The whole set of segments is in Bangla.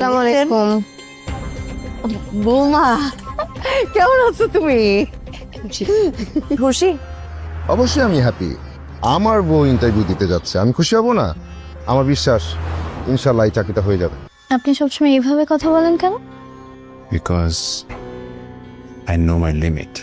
আসসালামু আলাইকুম। বৌমা, কেমন আছো তুমি? খুশি? অবশ্যই আমি হ্যাপি। আমার বউ ইন্টারভিউ দিতে যাচ্ছে, আমি খুশি হব না? আমার বিশ্বাস ইনশাল্লাহ এই চাকরিটা হয়ে যাবে। আপনি সবসময় এইভাবে কথা বলেন কেন? Because I know my limit.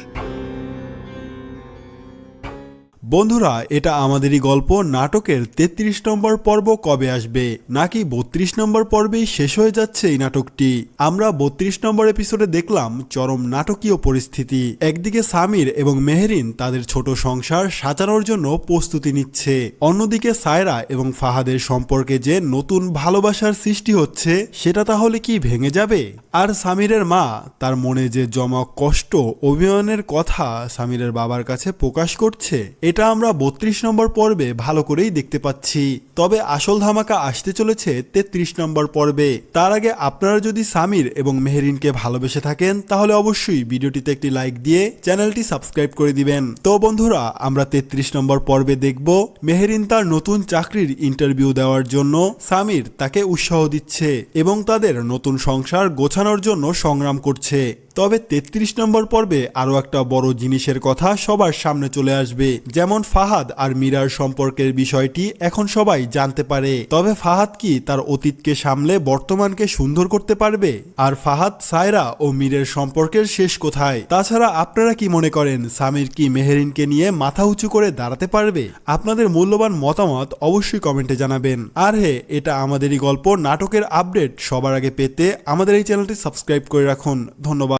বন্ধুরা, এটা আমাদেরই গল্প নাটকের ৩৩ নম্বর পর্ব কবে আসবে, নাকি ৩২ নম্বর পর্বেই শেষ হয়ে যাচ্ছে এই নাটকটি? আমরা ৩২ নম্বর এপিসোডে দেখলাম চরম নাটকীয় পরিস্থিতি। একদিকে সামির এবং মেহেরিন তাদের ছোট সংসার সাজানোর জন্য প্রস্তুতি নিচ্ছে, অন্যদিকে সায়রা এবং ফাহাদের সম্পর্কে যে নতুন ভালোবাসার সৃষ্টি হচ্ছে সেটা তাহলে কি ভেঙে যাবে? আর সামিরের মা তার মনে যে জমা কষ্ট, অভিমানের কথা সামিরের বাবার কাছে প্রকাশ করছে, এটা আমরা ৩২ নম্বর পর্বে ভালো করেই দেখতে পাচ্ছি। তবে আসল ধামাকা আসতে চলেছে ৩৩ নম্বর পর্বে। তার আগে আপনারা যদি সামির এবং মেহেরিনকে ভালোবেসে থাকেন তাহলে অবশ্যই ভিডিওটিতে একটি লাইক দিয়ে চ্যানেলটি সাবস্ক্রাইব করে দিবেন। তো বন্ধুরা, আমরা ৩৩ নম্বর পর্বে দেখব মেহেরিন তার নতুন চাকরির ইন্টারভিউ দেওয়ার জন্য সামির তাকে উৎসাহ দিচ্ছে এবং তাদের নতুন সংসার গোছানোর জন্য সংগ্রাম করছে। তবে ৩৩ নম্বর পর্বে আরও একটা বড় জিনিসের কথা সবার সামনে চলে আসবে, যেমন ফাহাদ আর মীরার সম্পর্কের বিষয়টি এখন সবাই জানতে পারে। তবে ফাহাদ কি তার অতীতকে সামলে বর্তমানকে সুন্দর করতে পারবে? আর ফাহাদ, সায়রা ও মীরের সম্পর্কের শেষ কোথায়? তাছাড়া আপনারা কি মনে করেন, সামির কি মেহেরিনকে নিয়ে মাথা উঁচু করে দাঁড়াতে পারবে? আপনাদের মূল্যবান মতামত অবশ্যই কমেন্টে জানাবেন। আর হ্যাঁ, এটা আমাদেরই গল্প নাটকের আপডেট সবার আগে পেতে আমাদের এই চ্যানেলটি সাবস্ক্রাইব করে রাখুন। ধন্যবাদ।